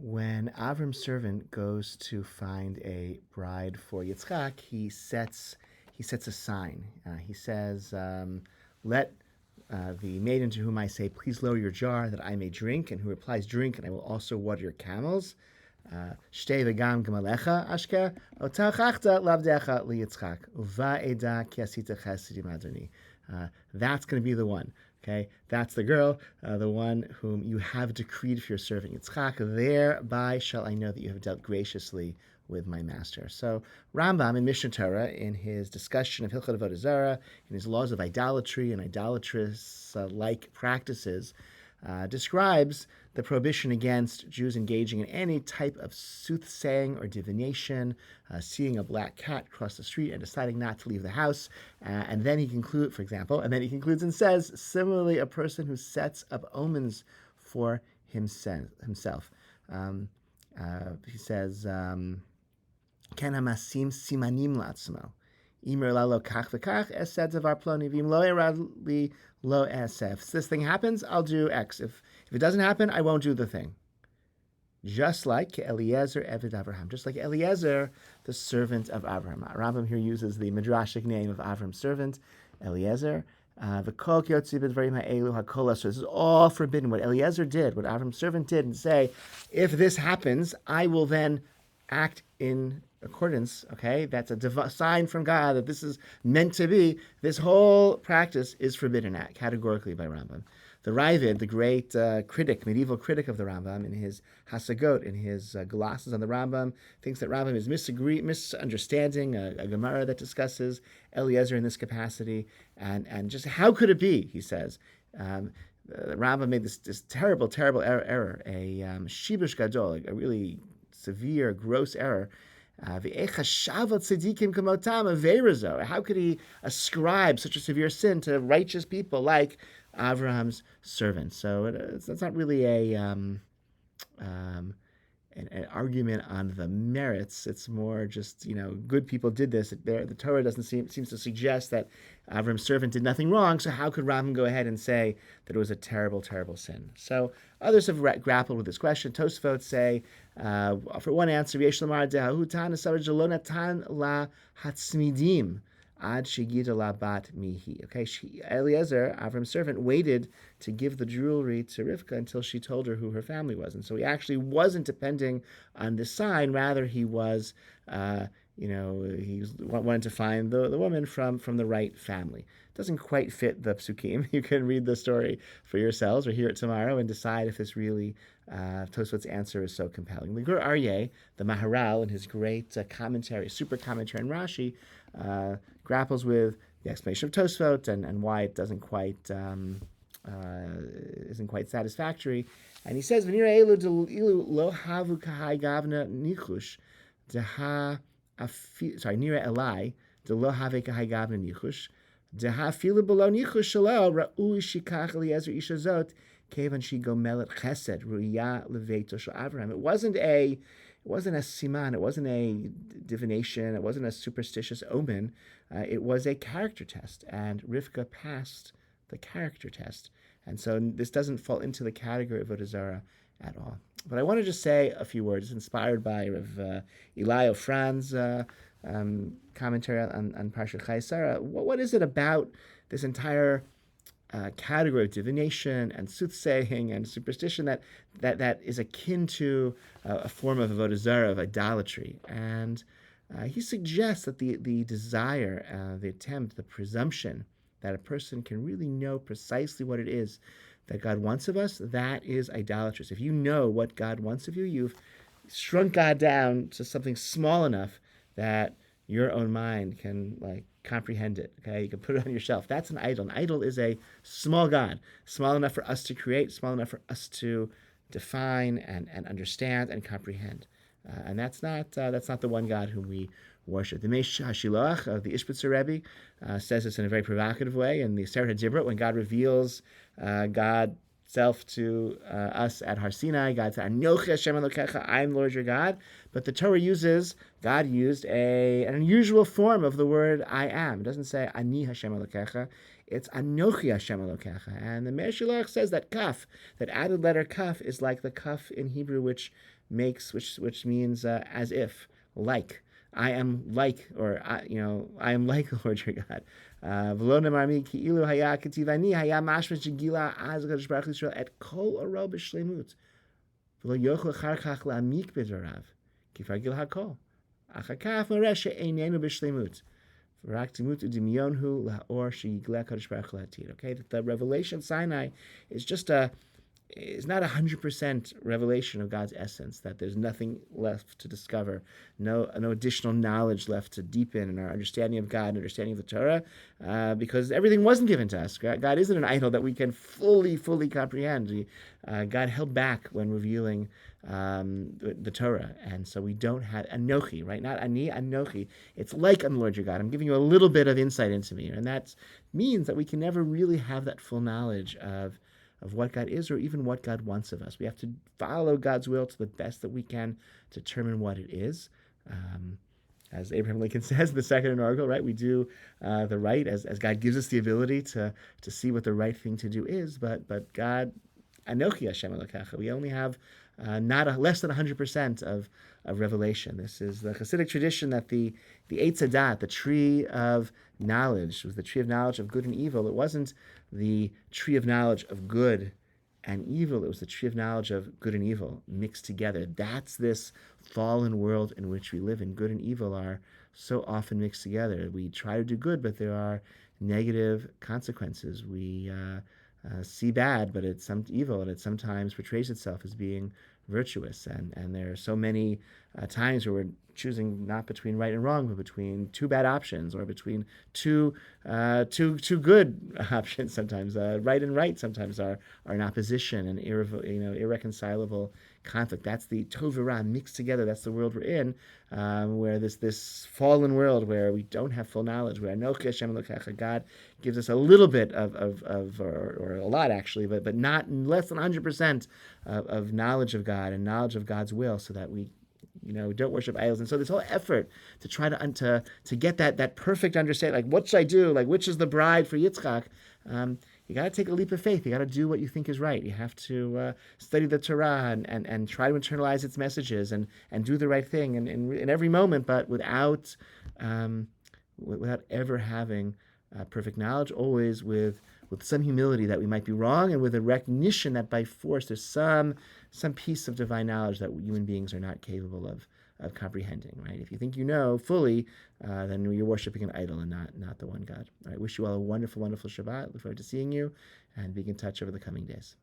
When Avram's servant goes to find a bride for Yitzchak, he sets a sign. He says, "Let the maiden to whom I say, 'Please lower your jar that I may drink,' and who replies, 'Drink, and I will also water your camels.' Shtei v'gam gemalecha ashke otachachta lavdecha liyitzchak uva eda ki asita chesed im Adoni." That's going to be the one. Okay, that's the girl, the one whom you have decreed for your servant Yitzchak. Thereby shall I know that you have dealt graciously with my master. So Rambam in Mishnah Torah, in his discussion of Hilchot Avodah Zarah, in his laws of idolatry and idolatrous-like practices, describes the prohibition against Jews engaging in any type of soothsaying or divination, seeing a black cat cross the street and deciding not to leave the house. And then he concludes, for example, and then he concludes and says, similarly, a person who sets up omens for himself. He says, Ken hamasim simanim latzmo. Imer lalo kach v'kach esed davar ploni v'im lo erad li lo esef. If this thing happens, I'll do X. If it doesn't happen, I won't do the thing. Just like Eliezer Eved Avraham, just like Eliezer, the servant of Avraham. Rambam here uses the midrashic name of Avram's servant, Eliezer. So this is all forbidden. What Eliezer did, what Avram's servant did, and say, if this happens, I will then act in accordance. Okay, that's a sign from God that this is meant to be. This whole practice is forbidden categorically by Rambam. The Ravid, the great medieval critic of the Rambam, in his Hasagot, in his glosses on the Rambam, thinks that Rambam is misunderstanding a Gemara that discusses Eliezer in this capacity, and just how could it be, he says. Rambam made this terrible error, a shibush gadol, a really severe, gross error. How could he ascribe such a severe sin to righteous people like Avraham's servant? So that's not really an argument on the merits. It's more just, good people did this. The Torah seems to suggest that Avram's servant did nothing wrong, so how could Rambam go ahead and say that it was a terrible, terrible sin? So others have grappled with this question. Tosfot say, for one answer, Yesh Lamar Dehahutan Asar La Hatzmidim Ad Shigita La Bat Mihi. Okay, Eliezer, Avram's servant, waited to give the jewelry to Rivka until she told her who her family was. And so he actually wasn't depending on this sign. Rather, he was, he wanted to find the woman from the right family. It doesn't quite fit the psukim. You can read the story for yourselves or hear it tomorrow and decide if this really, Tosfot's answer is so compelling. The Gur Aryeh, the Maharal, in his great super commentary on Rashi, grapples with the explanation of Tosfot and why it doesn't quite isn't quite satisfactory. And he says, "V'nira elu lo havu kahai gavna nichush deha nira elai de lo have kahai gavna nichush deha filu below nichush shelo ra'u shikach Eliezer ishazot kevan she gomelet chesed ruya leveito shel Avraham." It wasn't a siman, it wasn't a divination, it wasn't a superstitious omen. It was a character test, and Rivka passed the character test. And so this doesn't fall into the category of Avodah Zarah at all. But I want to just say a few words, inspired by Rav Eli Fran's commentary on Parashat Chaye. What is it about this entire category of divination and soothsaying and superstition that is akin to a form of Avodah Zarah, of idolatry? And he suggests that the desire, the attempt, the presumption that a person can really know precisely what it is that God wants of us, that is idolatrous. If you know what God wants of you, you've shrunk God down to something small enough that your own mind can comprehend it. Okay, you can put it on your shelf. That's an idol. An idol is a small God, small enough for us to create, small enough for us to define and understand and comprehend. And that's not the one God whom we worship. The Meish HaShiloach of the Ishbitzer Rebbe says this in a very provocative way in the Seret HaDibrot, when God reveals God's self to us at Har Sinai. God said, "Anochi Hashem Elokecha, I am Lord your God." But the Torah God used an unusual form of the word "I am." It doesn't say "Ani Hashem Elokecha." It's Anochi Hashem Elokecha. And the Meir Shilach says that kaf, that added letter kaf, is like the kaf in Hebrew, which means as if, like. I am like, or I am like the Lord your God. V'lo nemar mi ki ilu haya ketivani haya mashmas shegila az HaKadosh Baruch Hu Yisrael et kol oro b'shlemut. V'lo yochel achar kach la'amik b'dvarav ki fargil hakol. Ach hakaf mareh she'einenu b'shlemut. V'rak timut u'dimyonhu la'or she'yigla HaKadosh Baruch Hu la'atid. Okay, that the revelation Sinai is just is not 100% revelation of God's essence, that there's nothing left to discover, no additional knowledge left to deepen in our understanding of God and understanding of the Torah, because everything wasn't given to us. God isn't an idol that we can fully comprehend. God held back when revealing the Torah, and so we don't have Anochi, right? Not Ani, Anochi. It's like I'm the Lord your God. I'm giving you a little bit of insight into me, and that means that we can never really have that full knowledge of what God is, or even what God wants of us. We have to follow God's will to the best that we can, determine what it is. As Abraham Lincoln says in the second inaugural, right? We do the right as God gives us the ability to see what the right thing to do is. But God, Anochi Hashem Elokecha, we only have less than 100% of revelation. This is the Hasidic tradition that the Eitz Hadat, the tree of knowledge, was the tree of knowledge of good and evil. It wasn't the tree of knowledge of good and evil. It was the tree of knowledge of good and evil mixed together. That's this fallen world in which we live in. Good and evil are so often mixed together. We try to do good, but there are negative consequences. We see bad, but it's some evil, and it sometimes portrays itself as being virtuous. And there are so many times where we're choosing not between right and wrong, but between two bad options, or between two good options. Sometimes right and right sometimes are in opposition and irreconcilable conflict. That's the tov v'ra mixed together. That's the world we're in, where this fallen world where we don't have full knowledge, where Anochi Hashem Elokecha, God gives us a little bit or a lot actually, but not less than 100% of knowledge of God and knowledge of God's will, so that we don't worship idols. And so this whole effort to try to get that perfect understanding, like what should I do, like which is the bride for Yitzchak, you got to take a leap of faith. You got to do what you think is right. You have to study the Torah and try to internalize its messages and do the right thing in every moment, but without ever having perfect knowledge, always with some humility that we might be wrong, and with a recognition that by force there's some piece of divine knowledge that human beings are not capable of comprehending, right? If you think you know fully, then you're worshiping an idol and not the one God. All right, wish you all a wonderful, wonderful Shabbat. Look forward to seeing you, and be in touch over the coming days.